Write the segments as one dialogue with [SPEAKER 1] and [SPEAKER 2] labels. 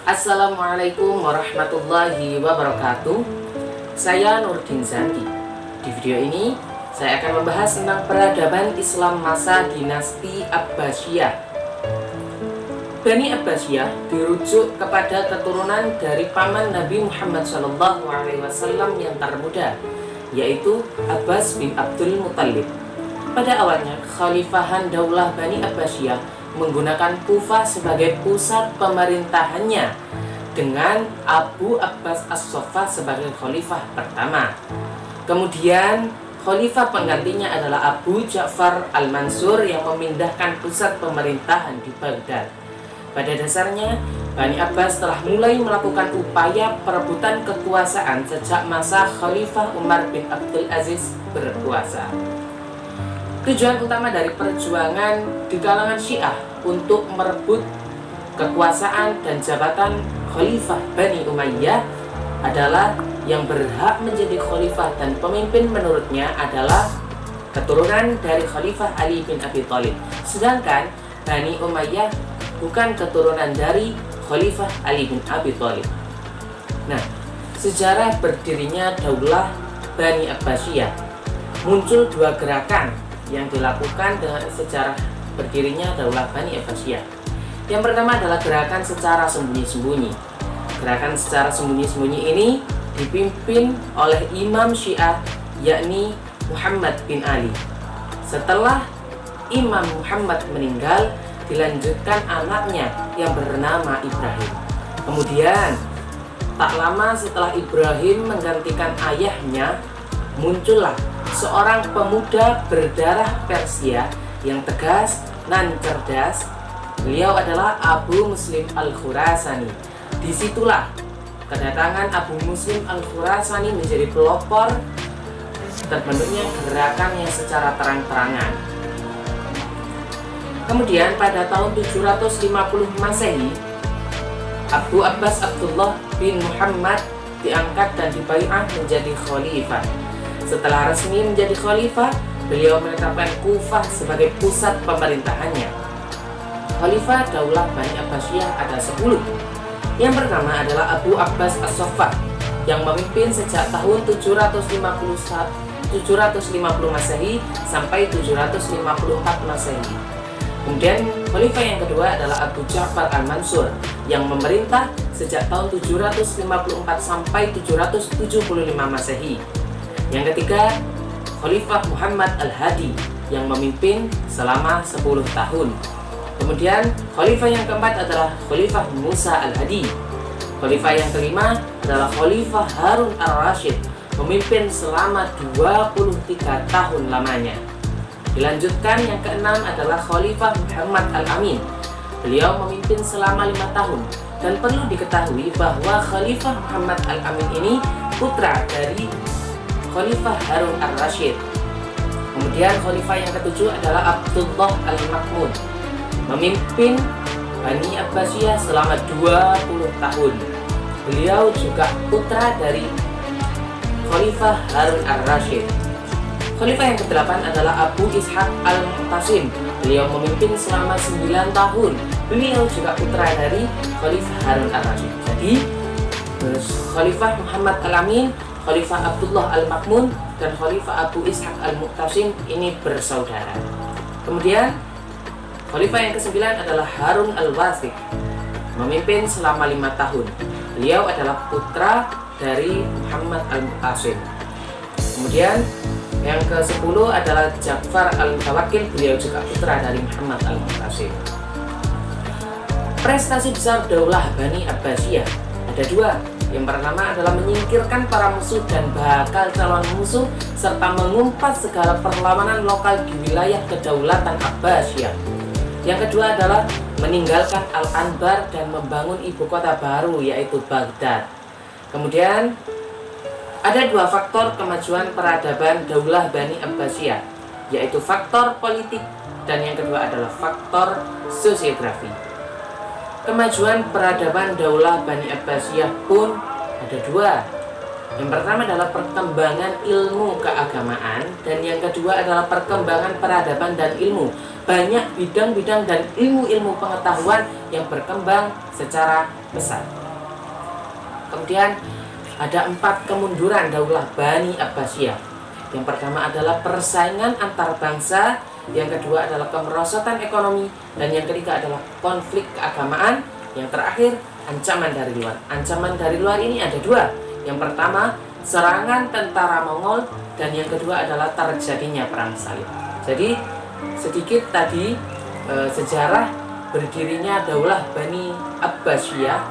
[SPEAKER 1] Assalamualaikum warahmatullahi wabarakatuh. Saya Nurdin Zandi. Di video ini saya akan membahas tentang peradaban Islam masa dinasti Abbasiyah. Bani Abbasiyah dirujuk kepada keturunan dari paman Nabi Muhammad SAW yang termuda, yaitu Abbas bin Abdul Muthalib. Pada awalnya, kekhalifahan Daulah Bani Abbasiyah menggunakan Kufah sebagai pusat pemerintahannya, dengan Abu Abbas As-Soffah sebagai khalifah pertama. Kemudian khalifah penggantinya adalah Abu Ja'far Al-Mansur yang memindahkan pusat pemerintahan di Baghdad. Pada dasarnya, Bani Abbas telah mulai melakukan upaya perebutan kekuasaan sejak masa Khalifah Umar bin Abdul Aziz berkuasa. Tujuan utama dari perjuangan di kalangan Syiah untuk merebut kekuasaan dan jabatan Khalifah Bani Umayyah adalah yang berhak menjadi khalifah dan pemimpin menurutnya adalah keturunan dari Khalifah Ali bin Abi Thalib. Sedangkan Bani Umayyah bukan keturunan dari Khalifah Ali bin Abi Thalib. Nah, sejarah berdirinya Daulah Bani Abbasiyah, muncul dua gerakan yang dilakukan dengan sejarah berdirinya Daulah Bani Abbasiyah. Yang pertama adalah gerakan secara sembunyi-sembunyi. Gerakan secara sembunyi-sembunyi ini dipimpin oleh Imam Syiah, yakni Muhammad bin Ali. Setelah Imam Muhammad meninggal, dilanjutkan anaknya yang bernama Ibrahim. Kemudian, tak lama setelah Ibrahim menggantikan ayahnya, muncullah seorang pemuda berdarah Persia yang tegas dan cerdas. Beliau adalah Abu Muslim Al-Khurasani. Disitulah kedatangan Abu Muslim Al-Khurasani menjadi pelopor terbentuknya gerakan yang secara terang-terangan. Kemudian pada tahun 750 Masehi, Abu Abbas Abdullah bin Muhammad diangkat dan dibai'ah menjadi khalifah. Setelah resmi menjadi khalifah, beliau menetapkan Kufah sebagai pusat pemerintahannya. Khalifah Daulah Bani Abbasiyah ada 10. Yang pertama adalah Abu Abbas As-Soffah yang memimpin sejak tahun 750 Masehi sampai 754 Masehi. Kemudian khalifah yang kedua adalah Abu Ja'far Al-Mansur yang memerintah sejak tahun 754 sampai 775 Masehi. Yang ketiga, Khalifah Muhammad Al-Hadi yang memimpin selama 10 tahun. Kemudian khalifah yang keempat adalah Khalifah Musa Al-Hadi. Khalifah yang kelima adalah Khalifah Harun Ar-Rasyid, memimpin selama 23 tahun lamanya. Dilanjutkan yang keenam adalah Khalifah Muhammad Al-Amin. Beliau memimpin selama 5 tahun. Dan perlu diketahui bahwa Khalifah Muhammad Al-Amin ini putra dari Khalifah Harun Ar-Rasyid. Kemudian khalifah yang ketujuh adalah Abdullah Al-Makmun, memimpin Bani Abbasiyah selama 20 tahun. Beliau juga putra dari Khalifah Harun Ar-Rasyid. Khalifah yang ke-8 adalah Abu Ishaq Al-Mu'tasim. Beliau memimpin selama 9 tahun. Beliau juga putra dari Khalifah Harun Ar-Rasyid. Jadi Khalifah Muhammad Al-Amin, Khalifah Abdullah Al-Makmun, dan Khalifah Abu Ishaq Al-Mu'tasim ini bersaudara. Kemudian Khalifah yang ke-9 adalah Harun Al-Wathiq, memimpin selama 5 tahun. Beliau adalah putra dari Muhammad Al-Mu'tasim. Kemudian yang ke-10 adalah Ja'far Al-Mutawakkil. Beliau juga putra dari Muhammad Al-Mu'tasim. Prestasi besar Daulah Bani Abbasiyah ada 2. Yang pertama adalah menyingkirkan para musuh dan bakal calon musuh, serta mengumpat segala perlawanan lokal di wilayah kedaulatan Abbasiyah. Yang kedua adalah meninggalkan Al-Anbar dan membangun ibu kota baru, yaitu Baghdad. Kemudian ada 2 faktor kemajuan peradaban Daulah Bani Abbasiyah, yaitu faktor politik dan yang kedua adalah faktor sosiografi. Kemajuan peradaban Daulah Bani Abbasiyah pun ada 2. Yang pertama adalah perkembangan ilmu keagamaan, dan yang kedua adalah perkembangan peradaban dan ilmu. banyak bidang-bidang dan ilmu-ilmu pengetahuan yang berkembang secara pesat. Kemudian ada 4 kemunduran Daulah Bani Abbasiyah. Yang pertama adalah persaingan antar bangsa, yang kedua adalah kemerosotan ekonomi, dan yang ketiga adalah konflik keagamaan, yang terakhir ancaman dari luar. Ancaman dari luar ini ada 2. Yang pertama, serangan tentara Mongol, dan yang kedua adalah terjadinya perang salib. Jadi sedikit tadi sejarah berdirinya Daulah Bani Abbasiyah.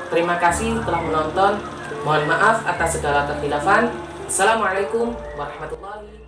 [SPEAKER 1] Terima kasih telah menonton. Mohon maaf atas segala kekhilafan. Assalamualaikum warahmatullahi wabarakatuh.